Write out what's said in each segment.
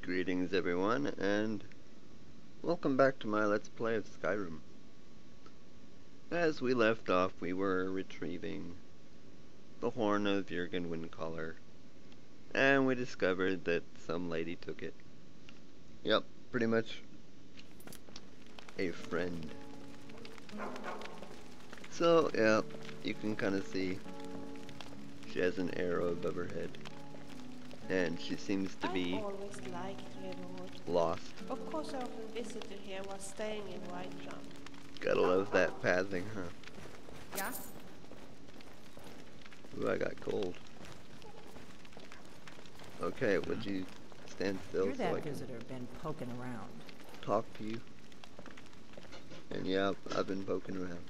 Greetings everyone, and welcome back to my Let's Play of Skyrim. As we left off, we were retrieving the horn of Jurgen Windcaller, and we discovered that some lady took it. Yep, pretty much a friend. So, yeah, you can kind of see she has an arrow above her head. And she seems to be always liked Riverwood. Lost. Of course, I often visited here while staying in Whiterun. Gotta love that pathing, huh? Yeah? Ooh, I got cold. Okay, would you stand still You're so I that can visitor been poking around. talk to you? And yeah, I've been poking around.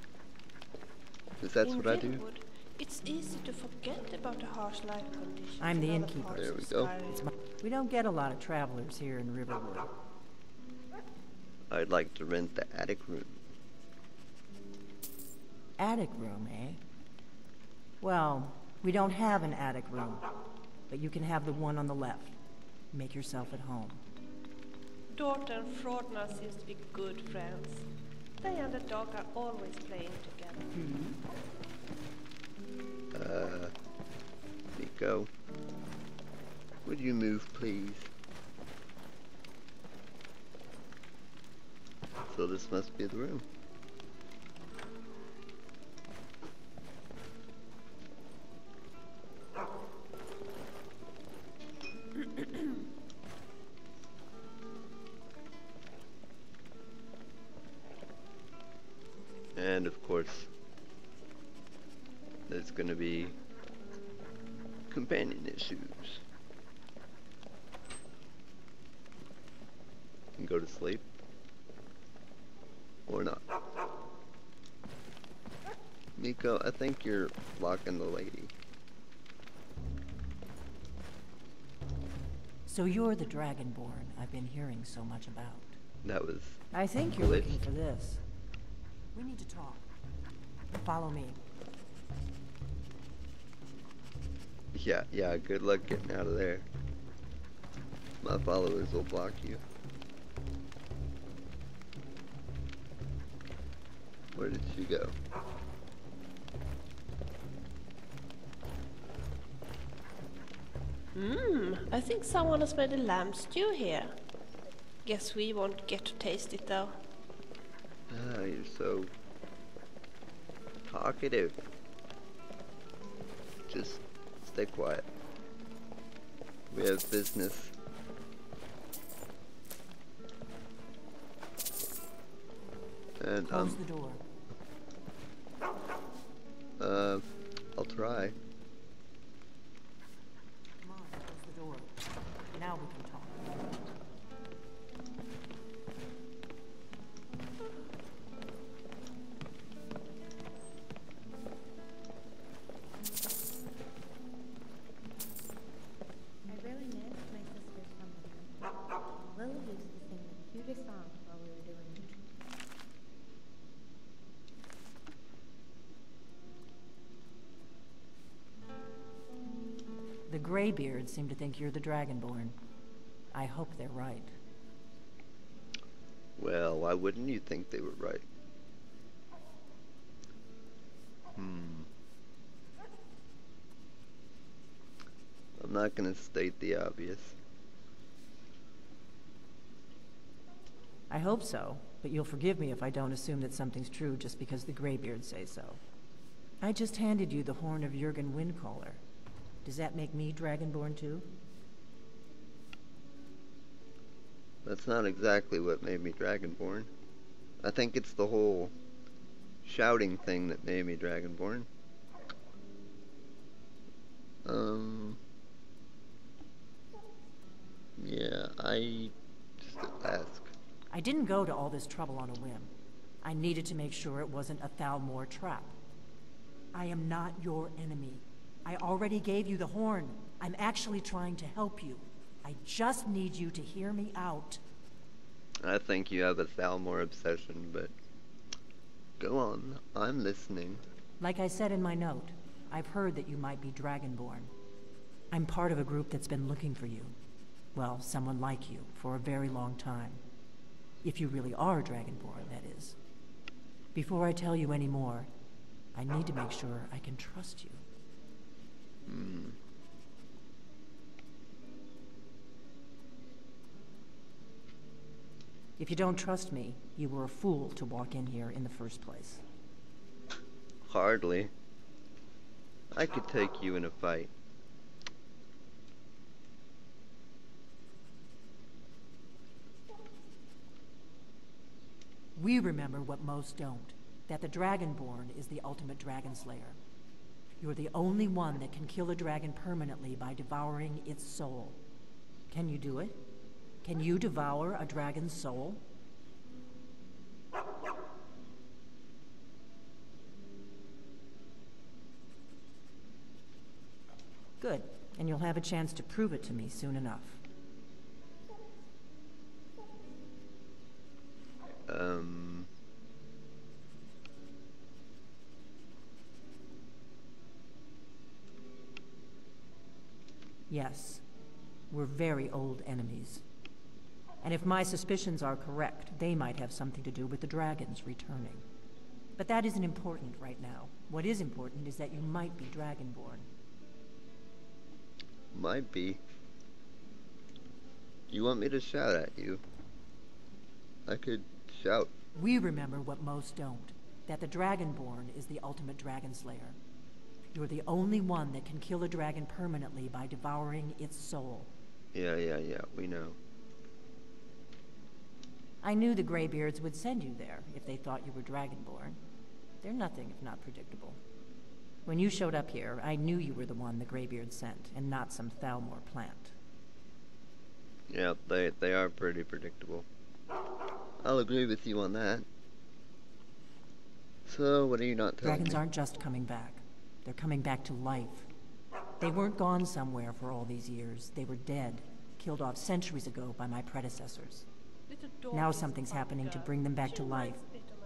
Because that's in what I do. Riverwood, it's easy to forget about the harsh life conditions. I'm the in other innkeeper. parts There of we go. Skyrim. We don't get a lot of travelers here in Riverwood. I'd like to rent the attic room. Attic room, eh? Well, we don't have an attic room, but you can have the one on the left. Make yourself at home. Daughter and Frordna seems to be good friends. They and the dog are always playing together. Nico. Would you move, please? So this must be the room. And of course, there's gonna be companion issues. And go to sleep. Or not. Nico, I think you're blocking the lady. So you're the Dragonborn I've been hearing so much about. That was I think you're glitched. looking for this. We need to talk. Follow me. Yeah, good luck getting out of there. My followers will block you. Where did she go? I think someone has made a lamb stew here. Guess we won't get to taste it though. Ah, you're so talkative. Just stay quiet. We have business. And Close the door. I'll try. Come on, close the door. Now we can talk. I really missed my sister's company. Lily used to sing the cutest songs while we were doing it. The Greybeards seem to think you're the Dragonborn. I hope they're right. Well, why wouldn't you think they were right? I'm not gonna state the obvious. I hope so, but you'll forgive me if I don't assume that something's true just because the Greybeards say so. I just handed you the horn of Jurgen Windcaller. Does that make me Dragonborn too? That's not exactly what made me Dragonborn. I think it's the whole shouting thing that made me Dragonborn. Yeah, I just ask. I didn't go to all this trouble on a whim. I needed to make sure it wasn't a Thalmor trap. I am not your enemy. I already gave you the horn. I'm actually trying to help you. I just need you to hear me out. I think you have a Thalmor obsession, but go on, I'm listening. Like I said in my note, I've heard that you might be Dragonborn. I'm part of a group that's been looking for you. Well, someone like you, for a very long time. If you really are Dragonborn, that is. Before I tell you any more, I need to make sure I can trust you. If you don't trust me, you were a fool to walk in here in the first place. Hardly. I could take you in a fight. We remember what most don't, that the Dragonborn is the ultimate dragon slayer. You're the only one that can kill a dragon permanently by devouring its soul. Can you do it? Can you devour a dragon's soul? Good, and you'll have a chance to prove it to me soon enough. Yes, we're very old enemies. And if my suspicions are correct, they might have something to do with the dragons returning. But that isn't important right now. What is important is that you might be Dragonborn. Might be. You want me to shout at you? I could shout. We remember what most don't, that the Dragonborn is the ultimate dragon slayer. You're the only one that can kill a dragon permanently by devouring its soul. Yeah, we know. I knew the Greybeards would send you there if they thought you were Dragonborn. They're nothing if not predictable. When you showed up here, I knew you were the one the Greybeards sent, and not some Thalmor plant. Yeah, they are pretty predictable. I'll agree with you on that. So, what are you not telling me? Dragons aren't just coming back. They're coming back to life. They weren't gone somewhere for all these years. They were dead, killed off centuries ago by my predecessors. Now something's happening to bring them back to life,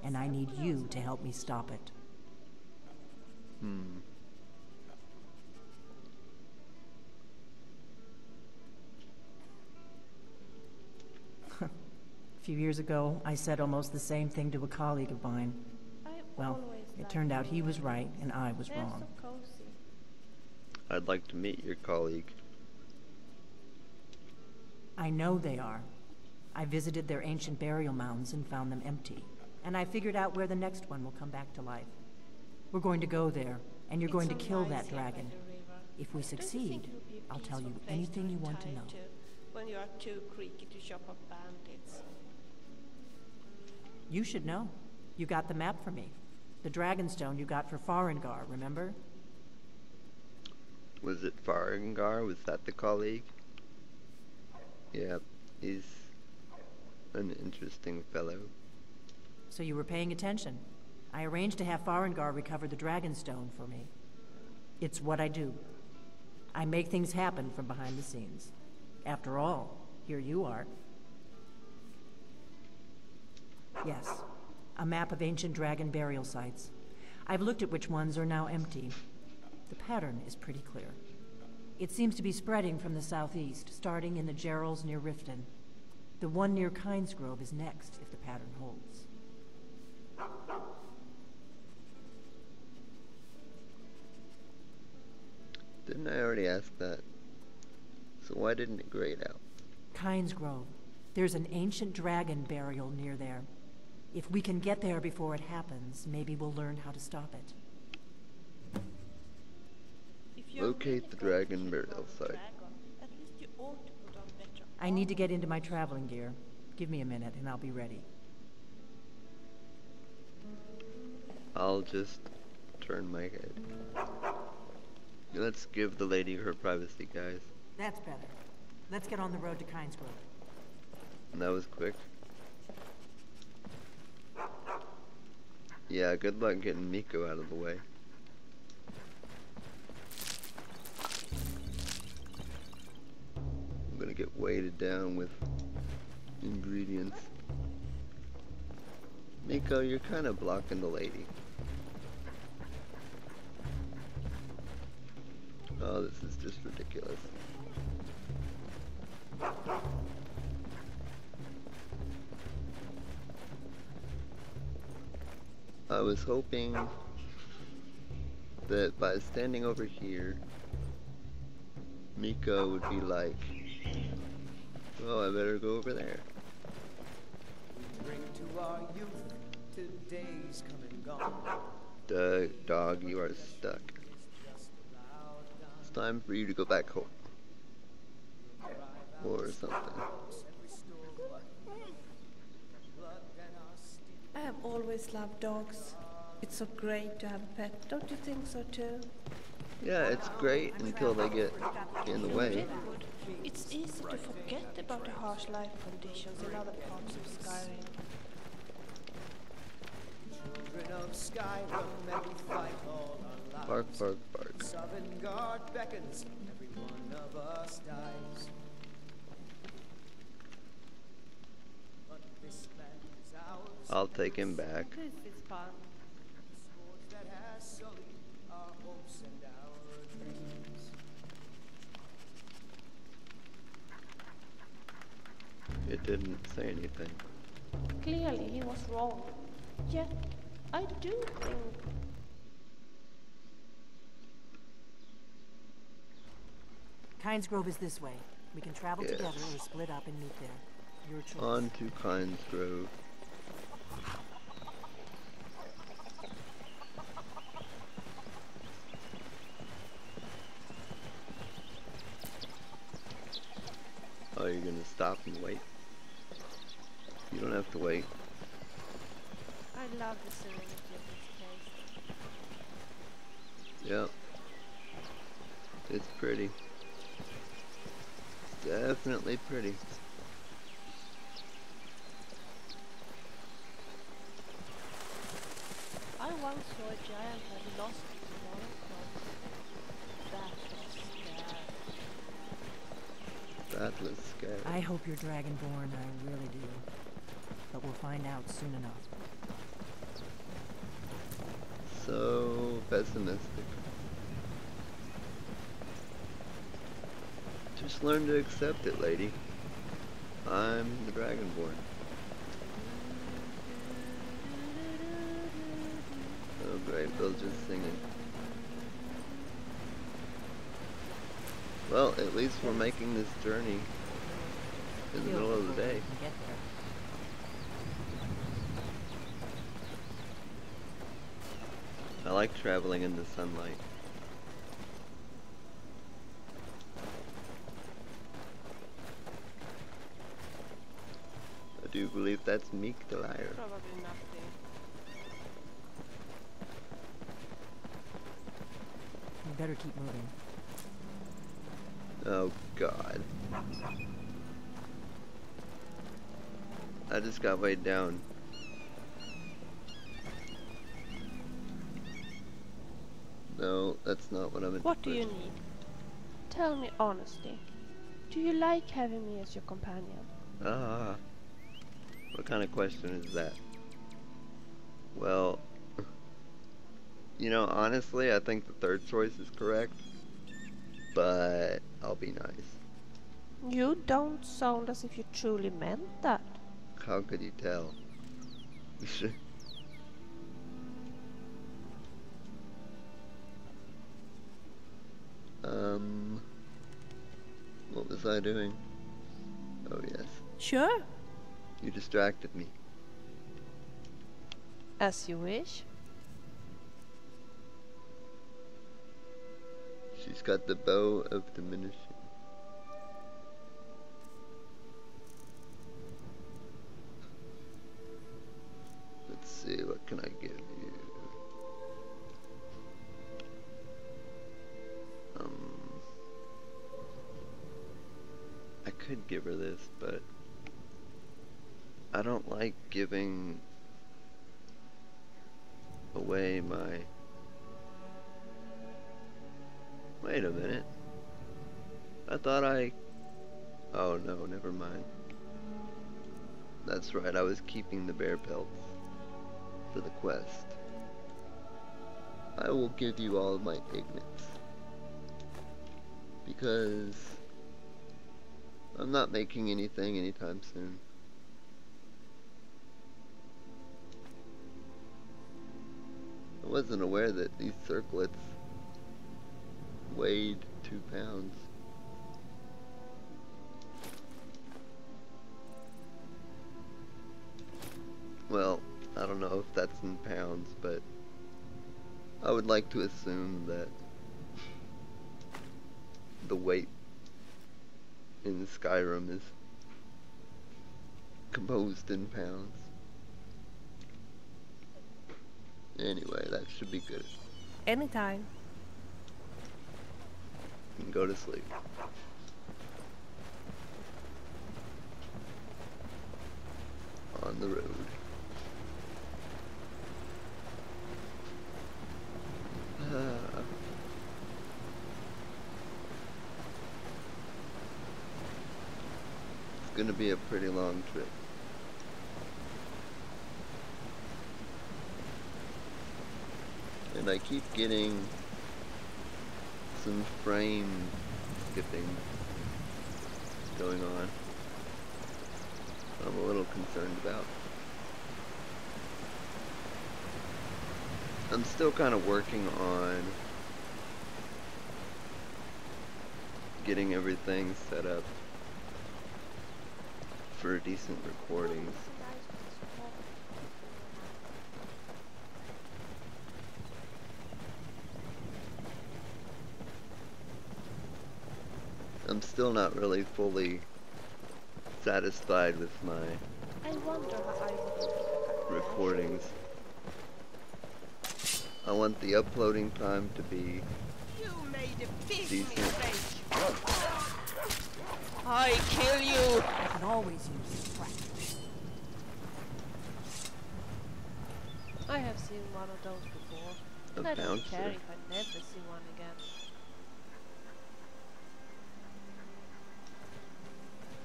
and I need you to help me stop it. A few years ago, I said almost the same thing to a colleague of mine. Well, it turned out he was right and I was wrong. I'd like to meet your colleague. I know they are. I visited their ancient burial mounds and found them empty. And I figured out where the next one will come back to life. We're going to go there, and you're going to kill that dragon. If we succeed, I'll tell you anything you want to know. When you are too creaky to chop up bandits. You should know. You got the map for me. The Dragonstone you got for Farengar, remember? Was it Farengar? Was that the colleague? Yeah, he's an interesting fellow. So you were paying attention. I arranged to have Farengar recover the Dragonstone for me. It's what I do. I make things happen from behind the scenes. After all, here you are. Yes, a map of ancient dragon burial sites. I've looked at which ones are now empty. The pattern is pretty clear. It seems to be spreading from the southeast, starting in the Gerals near Riften. The one near Kynesgrove is next, if the pattern holds. Didn't I already ask that? So why didn't it grade out? Kynesgrove. There's an ancient dragon burial near there. If we can get there before it happens, maybe we'll learn how to stop it. Locate the dragon burial site. I need to get into my traveling gear. Give me a minute and I'll be ready. I'll just turn my head. Let's give the lady her privacy, guys. That's better. Let's get on the road to Kynesgrove. And that was quick. Yeah, good luck getting Miko out of the way. I'm gonna get weighted down with ingredients. Miko, you're kind of blocking the lady. Oh, this is just ridiculous. I was hoping that by standing over here, Miko would be like, well, I better go over there. Drink to our youth, today's come and gone. Dog, you are stuck. It's time for you to go back home. Or something. I have always loved dogs. It's so great to have a pet. Don't you think so too? Yeah, it's great until they get in the way. Really good. It's easy to forget about the harsh life conditions in other parts of Skyrim. Children of Skyrim, and we fight all our lives. Bark, bark, bark. Sovngarde beckons, every one of us dies. But this land is ours. I'll take him back. This is fun. Swords that has sullied our hopes and our dreams. It didn't say anything. Clearly he was wrong. Yet, I do think... Kynes Grove is this way. We can travel Yes. together or split up and meet there. Your choice. On to Kynes Grove. Oh, you're gonna stop and wait? You don't have to wait. I love the serenity of this place. Yep. It's pretty. Definitely pretty. I once saw a giant that lost its moral clothes. That was scary. That was scary. I hope you're Dragonborn, I really do. But we'll find out soon enough. So pessimistic. Just learn to accept it, lady. I'm the Dragonborn. Oh great, Bill's just singing. Well, at least we're making this journey in the middle of the day. We can get there. I like traveling in the sunlight. I do believe that's Meek the Liar. Probably nothing. We better keep moving. Oh God. I just got weighed down. No, that's not what I meant. What do you need? Tell me honestly. Do you like having me as your companion? Ah. What kind of question is that? Well, you know, honestly, I think the third choice is correct. But I'll be nice. You don't sound as if you truly meant that. How could you tell? What was I doing? Oh yes. Sure. You distracted me. As you wish. She's got the bow of diminishing. Let's see, what can I give you? I could give her this, but I don't like giving away my... Wait a minute. I thought I... Oh no, never mind. That's right, I was keeping the bear pelts for the quest. I will give you all of my ignits. Because I'm not making anything anytime soon. I wasn't aware that these circlets weighed 2 pounds. Well, I don't know if that's in pounds, but I would like to assume that the weight in Skyrim is composed in pounds. Anyway, that should be good. Anytime. You can go to sleep. On the road. It's gonna be a pretty long trip. And I keep getting some frame skipping going on. I'm a little concerned about. I'm still kind of working on getting everything set up for decent recordings. I'm still not really fully satisfied with my I wonder how I would recordings. I want the uploading time to be You made a big decent. mistake. I kill you. I can always use a trap. I have seen one of those before. A And I don't care bouncer. if I never see one again.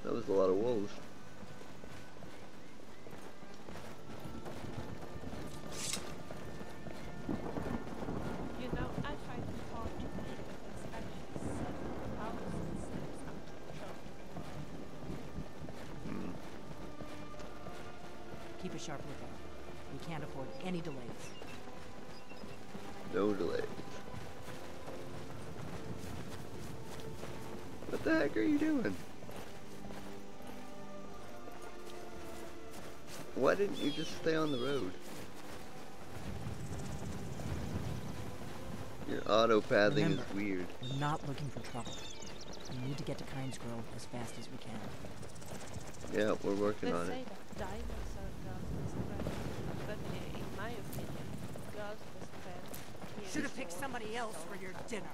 That was a lot of wolves. You know, I find it hard to believe that there's actually 7,000 steps up the chart. Hmm. Keep a sharp lookout. We can't afford any delays. No delays. What the heck are you doing? Why didn't you just stay on the road? Your auto-pathing is Remember, weird. we're not looking for trouble. We need to get to Kynes Grove as fast as we can. Yeah, we're working They on say it. that diamonds are girls' best friend, but in my opinion, girls' best friend Should have picked somebody else for your dinner.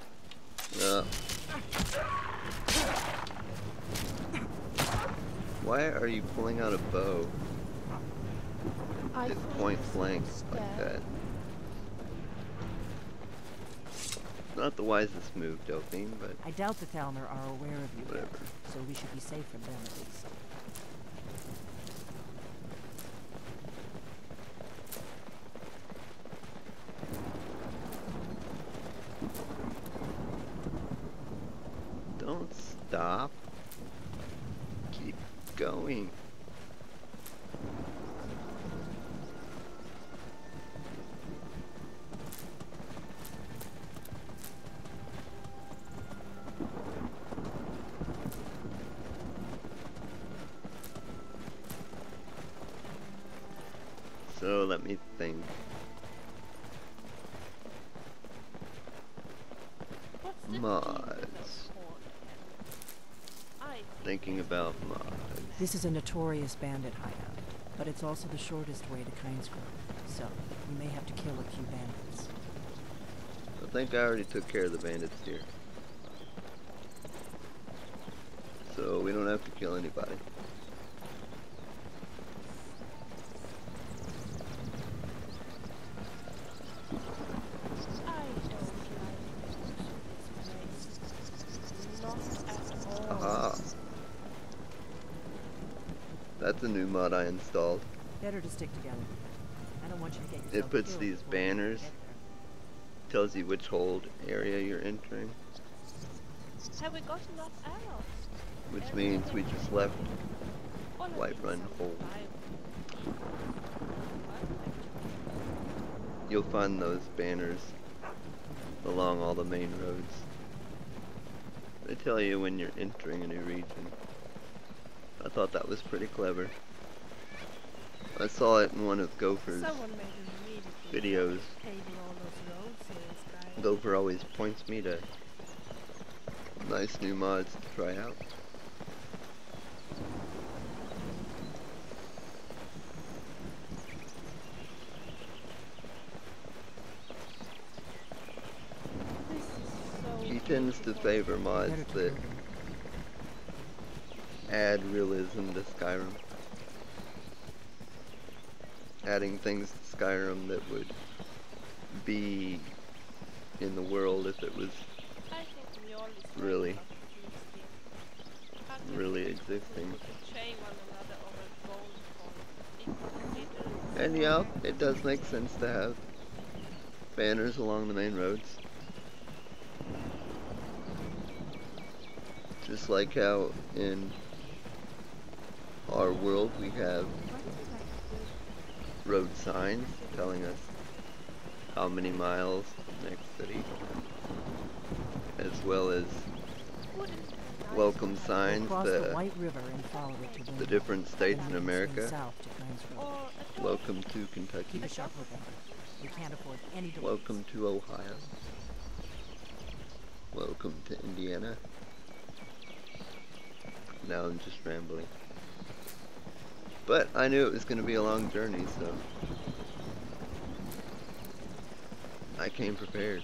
Why are you pulling out a bow I at find point this blank like instead. that? Not the wisest move, Delphine, but I doubt the Thalmor are aware of you yet, whatever. so we should be safe from them at least. Don't stop. Keep going. So let me think. What's the deal with Mods. those horned hens? I think Thinking about mods. This is a notorious bandit hideout, but it's also the shortest way to Kynes Grove, so we may have to kill a few bandits. I think I already took care of the bandits here. So we don't have to kill anybody. I don't like this place. Not at all. Aha! That's a new mod I installed. Better to stick together. I don't want you to get yourself It puts killed these before we banners. get there. Tells you which hold area you're entering, Have we got enough arrows? which means we just left All I White need Run is some hold. Bible. you'll find those banners along all the main roads. They tell you when you're entering a new region. I thought that was pretty clever. I saw it in one of Gopher's Someone made a really videos. good paving all those roads here in Skyrim. Gopher always points me to nice new mods to try out. This is so He tends to beautiful. favor mods Better to that murder. add realism to Skyrim. Adding things to Skyrim that would be in the world if it was I think we all is Really? talking about this game. How do you really think existing. we betray one another over gold coins? It literally And yeah, it does make sense to have banners along the main roads. Just like how in our world we have Why does it like to road signs telling us how many miles to the next city, as well as wouldn't it be nice welcome to have signs Cross the to White River and follow it to the Windsor. different states in Then America. south to Kingsgrove. or a dog? Welcome to Kentucky. Keep a sharp lookout. We can't afford any delays. Welcome to Ohio. Welcome to Indiana. Now I'm just rambling. But I knew it was going to be a long journey, so I came prepared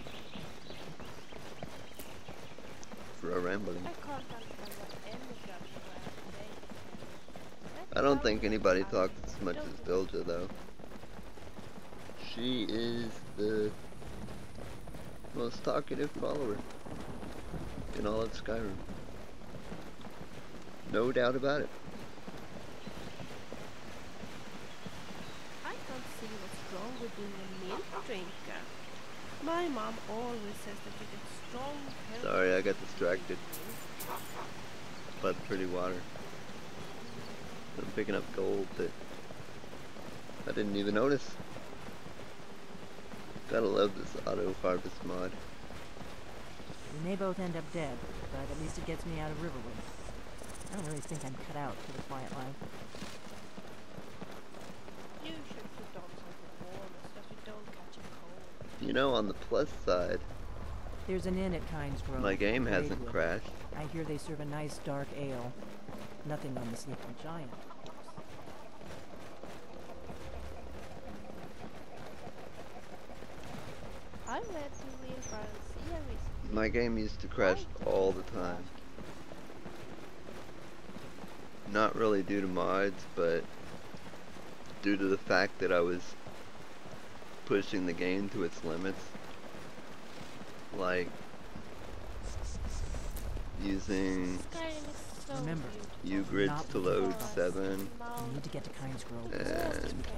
for a rambling. I can't understand what any judge will have today. I don't think anybody talks as much as Vilja, though. She is the most talkative follower in all of Skyrim. No doubt about it. I can't see what's wrong with being a milk drinker. My mom always says that you get strong health. Sorry, I got distracted by the pretty water. I'm picking up gold that I didn't even notice. Gotta love this auto harvest mod. We may both end up dead, but at least it gets me out of Riverwood. I don't really think I'm cut out for the quiet life. You should put on something warm so that you don't catch a cold. You know, on the plus side, There's an inn at Kingsgrove. my game hasn't Braidwood. crashed. I hear they serve a nice dark ale. Nothing on the Sleeping Giant, of course. I read the Real Balancia recently. My game used to crash all the time. Not really due to mods, but due to the fact that I was pushing the game to its limits. Like using Skyrim is so Remember, beautiful. Ugrids Not to with the load frost. 7 We need to get to Kingsgrove And as fast as we can.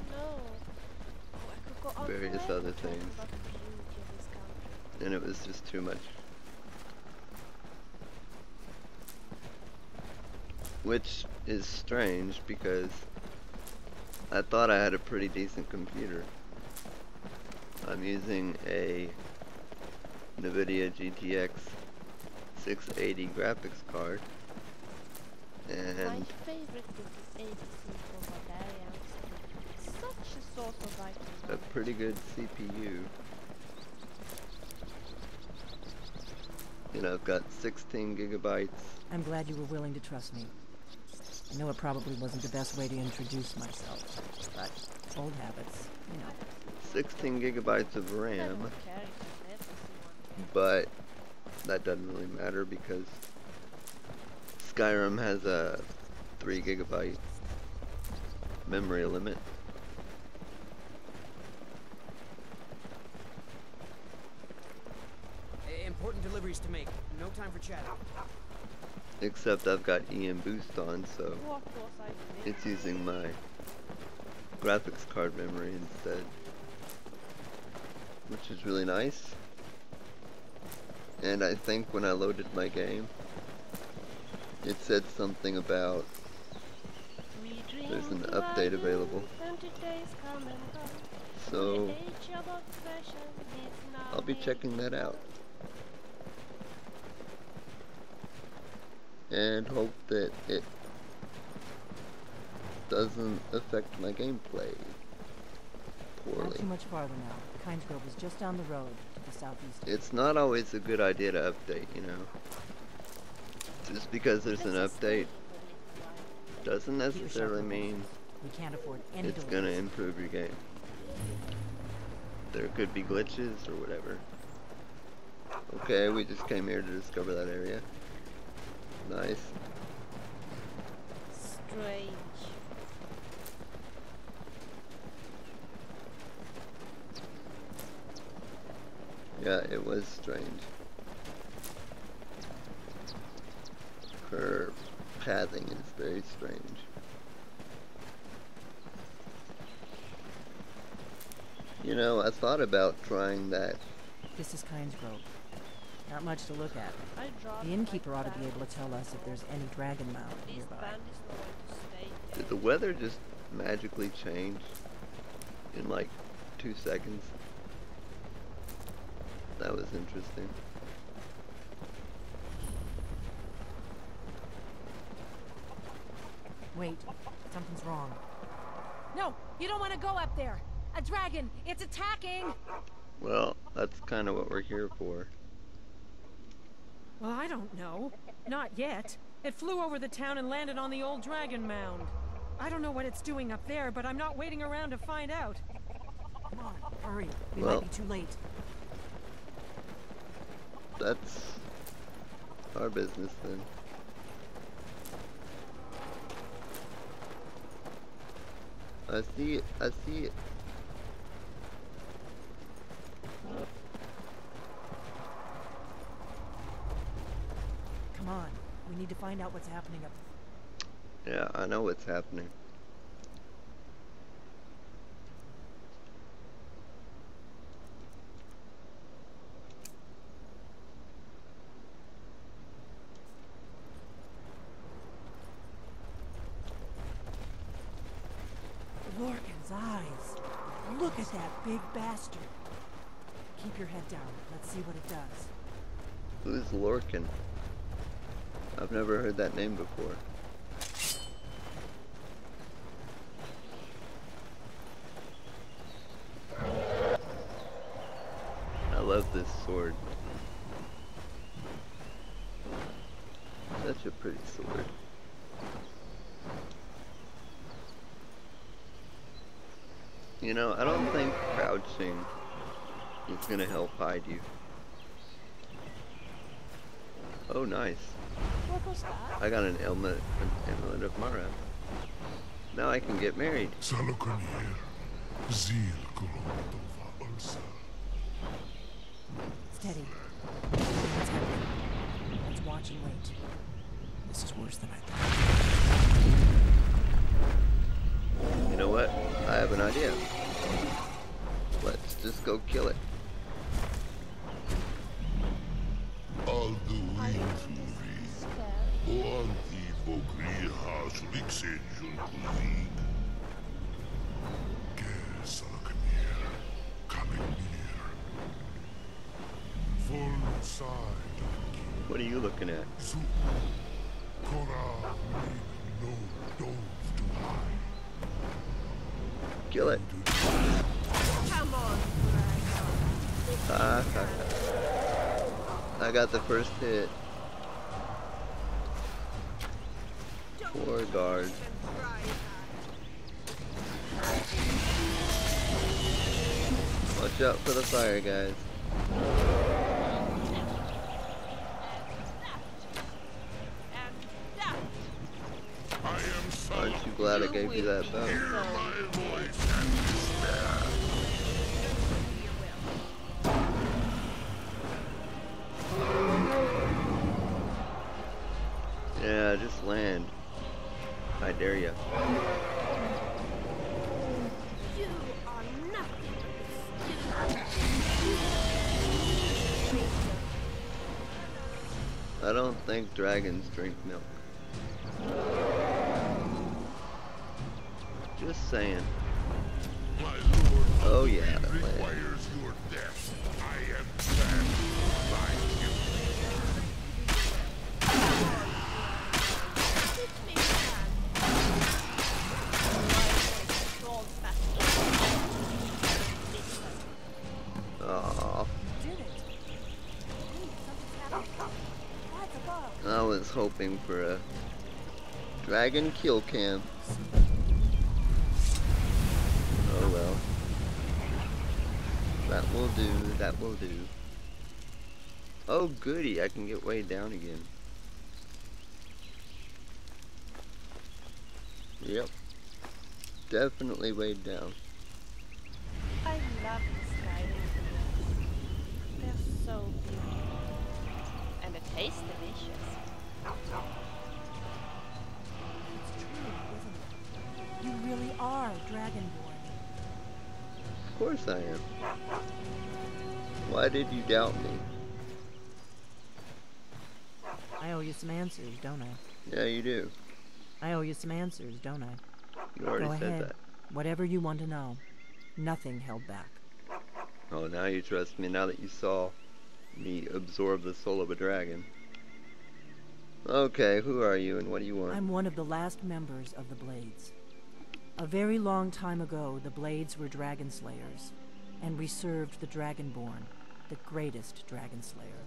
Snow. Oh, I could go on various forever other talking things. about the beauty of this country. and it was just too much. Which is strange because I thought I had a pretty decent computer. I'm using a NVIDIA GTX 680 graphics card, My and favorite book is ABC for Barbarians. It's such a source of vital a knowledge. pretty good CPU. You know, I've got 16 gigabytes. I'm glad you were willing to trust me. I know it probably wasn't the best way to introduce myself, but old habits, you know. 16 gigabytes of RAM, Everyone carries a legacy one. but that doesn't really matter because Skyrim has a 3 gigabyte memory limit. Important deliveries to make. No time for chat. Except I've got EM Boost on, so What was I thinking? it's using my graphics card memory instead, which is really nice. And I think when I loaded my game, it said something about We there's an dreamed update about available. you, and today's come and gone. So The age of oppression is now I'll be checking that out. And hope that it doesn't affect my gameplay Not poorly. too much farther now. Kynes Grove is just down the road to the southeast. It's not always a good idea to update, you know. Just because there's an update doesn't Keep your necessarily sharp mean focus. We can't afford any it's delays. gonna improve your game. There could be glitches or whatever. Okay, we just came here to discover that area. Nice. strange. Yeah, it was strange. Her pathing is very strange. You know, I thought about trying that. This is Kynes Grove. Not much to look at. I dropped The innkeeper my ought to be band. able to tell us if there's any dragon mound This nearby. band is not going to stay there. Did the weather just magically change in like 2 seconds? That was interesting. Wait, something's wrong. No, you don't want to go up there. A dragon, it's attacking. Well, that's kind of what we're here for. Well, I don't know. Not yet. It flew over the town and landed on the old dragon mound. I don't know what it's doing up there, but I'm not waiting around to find out. Come on, hurry. We Well- might be too late. That's our business then. I see it, I see it. Come on. We need to find out what's happening up. Yeah, I know what's happening. Lorcan's eyes. Look at that big bastard. Keep your head down. Let's see what it does. Who's Lorcan? I've never heard that name before. I love this sword. Such a pretty sword. You know, I don't think crouching is gonna help hide you. Oh, nice. What was that? I got an amulet of Mara. Now I can get married. Salokunir, Zil Kurotova Ulsa. Steady. What's happening? Let's watch and wait. This is worse than I thought. You know what? I have an idea. Let's just go kill it. Alduin Furi, Oanti Vogriha Suliksenjun Kuzig. Ger Salokunir, coming near. Full side, What are you looking at? Zu, Kora, Mig, no, Dove to hide. Kill it. Come on, Ah, ha, ha. I got the first hit. Poor guard. Watch out for the fire, guys. I am Aren't you glad I gave you that bow? my voice and despair. Yeah, just land. I dare ya. You are nothing I don't think dragons drink milk. Just saying. My lord Oh yeah, that land. requires your death. I am saddened by you. It makes sense. Trolls fast. Aw, Did it? Hey, something's happening. That's above. I was hoping for a dragon kill cam. Oh well. That will do, that will do. Oh goody, I can get way down again. Yep. Definitely way down. I love the Skyrim videos. They're so beautiful. And they taste delicious. It's true, isn't it? You really are Dragonborn. Of course I am. Why did you doubt me? I owe you some answers, don't I? Yeah, you do. I owe you some answers, don't I? You already Go said ahead. that. Whatever you want to know. Nothing held back. Oh, now you trust me, now that you saw me absorb the soul of a dragon. Okay, who are you and what do you want? I'm one of the last members of the Blades. A very long time ago, the Blades were dragon slayers, and we served the Dragonborn, the greatest dragon slayer.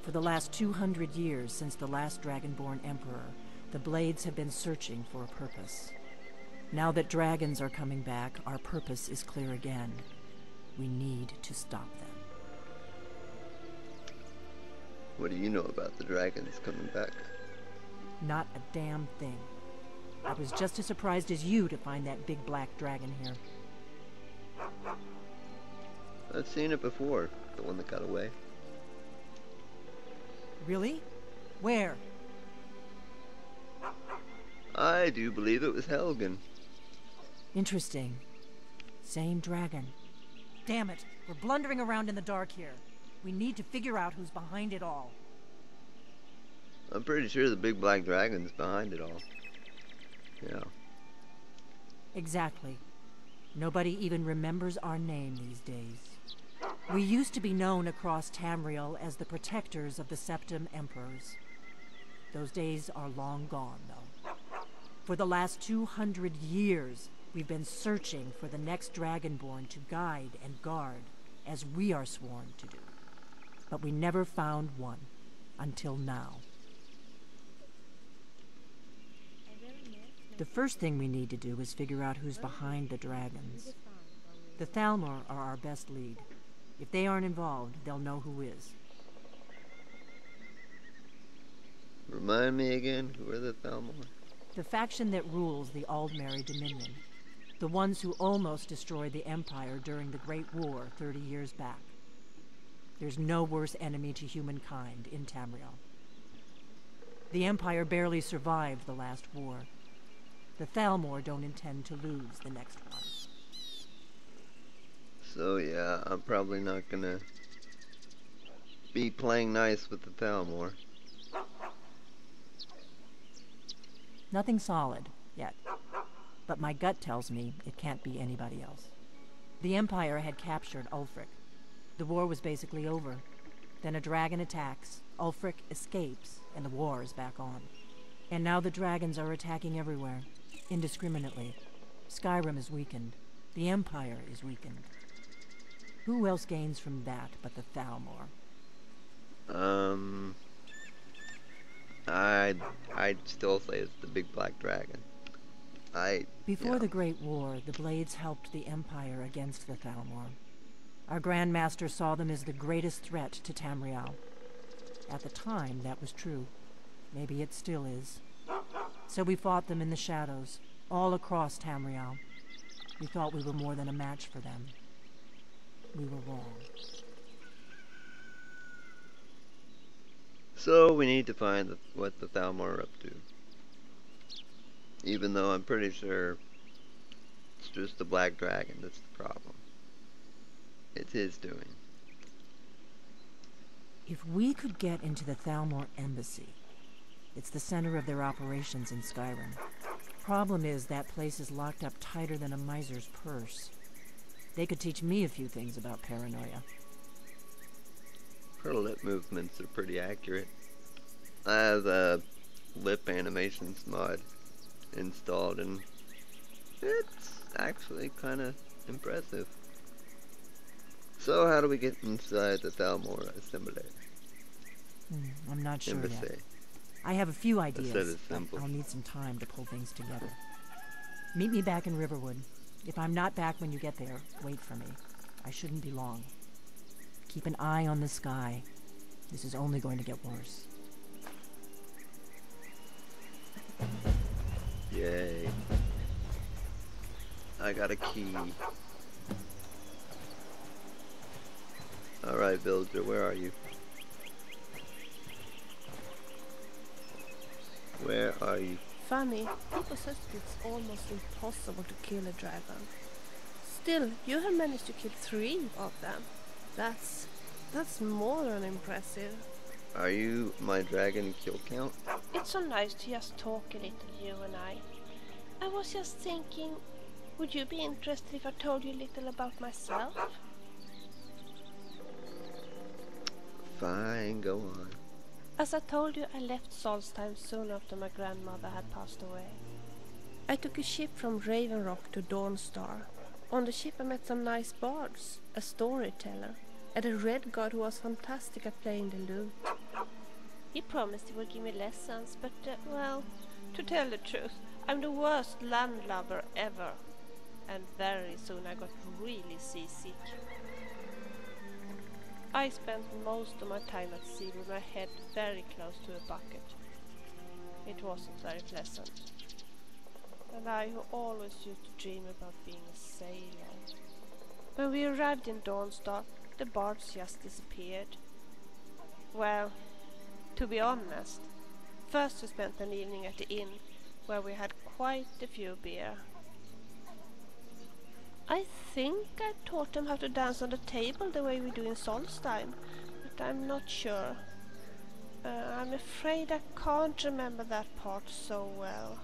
For the last 200 years since the last Dragonborn Emperor, the Blades have been searching for a purpose. Now that dragons are coming back, our purpose is clear again. We need to stop them. What do you know about the dragons coming back? Not a damn thing. I was just as surprised as you to find that big black dragon here. I've seen it before, the one that got away. Really? Where? I do believe it was Helgen. Interesting. Same dragon. Damn it, we're blundering around in the dark here. We need to figure out who's behind it all. I'm pretty sure the big black dragon's behind it all. Yeah. Exactly. Nobody even remembers our name these days. We used to be known across Tamriel as the protectors of the Septim Emperors. Those days are long gone, though. For the last 200 years, we've been searching for the next Dragonborn to guide and guard, as we are sworn to do. But we never found one, until now. The first thing we need to do is figure out who's behind the dragons. The Thalmor are our best lead. If they aren't involved, they'll know who is. Remind me again, who are the Thalmor? The faction that rules the Aldmeri Dominion. The ones who almost destroyed the Empire during the Great War 30 years back. There's no worse enemy to humankind in Tamriel. The Empire barely survived the last war. The Thalmor don't intend to lose the next one. So yeah, I'm probably not gonna be playing nice with the Thalmor. Nothing solid, yet. But my gut tells me it can't be anybody else. The Empire had captured Ulfric. The war was basically over. Then a dragon attacks, Ulfric escapes, and the war is back on. And now the dragons are attacking everywhere, indiscriminately. Skyrim is weakened. The Empire is weakened. Who else gains from that but the Thalmor? I'd still say it's the big black dragon. Before yeah. the Great War, the Blades helped the Empire against the Thalmor. Our Grand Master saw them as the greatest threat to Tamriel. At the time, that was true. Maybe it still is. So we fought them in the shadows, all across Tamriel. We thought we were more than a match for them. We were wrong. So we need to find what the Thalmor are up to. Even though I'm pretty sure it's just the black dragon that's the problem. It's his doing. If we could get into the Thalmor embassy, it's the center of their operations in Skyrim. Problem is, that place is locked up tighter than a miser's purse. They could teach me a few things about paranoia. Her lip movements are pretty accurate. I have a lip animations mod installed and it's actually kind of impressive. So how do we get inside the Thalmor Assembly? I'm not sure Embassy. yet. I have a few I said ideas, it's but simple. I'll need some time to pull things together. Meet me back in Riverwood. If I'm not back when you get there, wait for me. I shouldn't be long. Keep an eye on the sky. This is only going to get worse. Yay. I got a key. Alright, Villager, where are you? Where are you? Funny, people say that it's almost impossible to kill a dragon. Still, you have managed to kill 3 of them. That's more than impressive. Are you my dragon kill count? It's so nice to just talk a little, you and I. I was just thinking, would you be interested if I told you a little about myself? Fine, go on. As I told you, I left Solstheim soon after my grandmother had passed away. I took a ship from Raven Rock to Dawnstar. On the ship I met some nice bards, a storyteller, and a red god who was fantastic at playing the lute. He promised he would give me lessons, but, well, to tell the truth, I'm the worst landlubber ever. And very soon I got really seasick. I spent most of my time at sea with my head very close to a bucket. It wasn't very pleasant. And I, who always used to dream about being a sailor. When we arrived in Dawnstar, the bards just disappeared. Well, to be honest, first we spent an evening at the inn, where we had quite a few beer. I think I taught them how to dance on the table the way we do in Solstheim, but I'm not sure. I'm afraid I can't remember that part so well.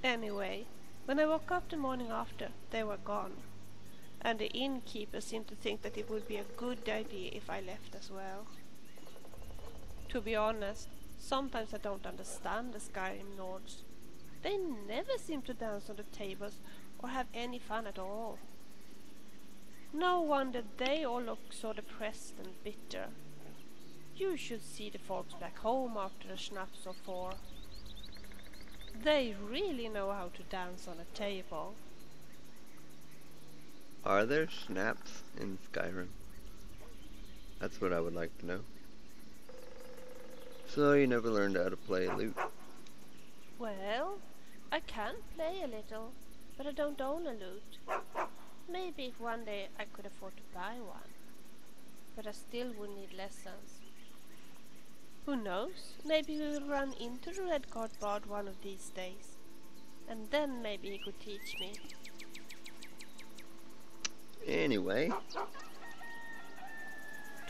Anyway, when I woke up the morning after, they were gone, and the innkeeper seemed to think that it would be a good idea if I left as well. To be honest, sometimes I don't understand the Skyrim Nords. They never seem to dance on the tables or have any fun at all. No wonder they all look so depressed and bitter. You should see the folks back home after a schnapps or 4. They really know how to dance on a table. Are there schnapps in Skyrim? That's what I would like to know. So you never learned how to play a lute? Well, I can play a little, but I don't own a lute. Maybe if one day I could afford to buy one. But I still would need lessons. Who knows? Maybe we will run into the Red Guard Bard one of these days. And then maybe he could teach me. Anyway,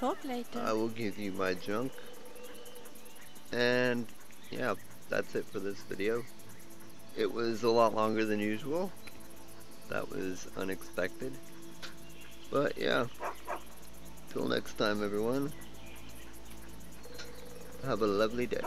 Talk later. I will give you my junk. And yeah, that's it for this video. It was a lot longer than usual. That was unexpected. But yeah, till next time everyone, have a lovely day.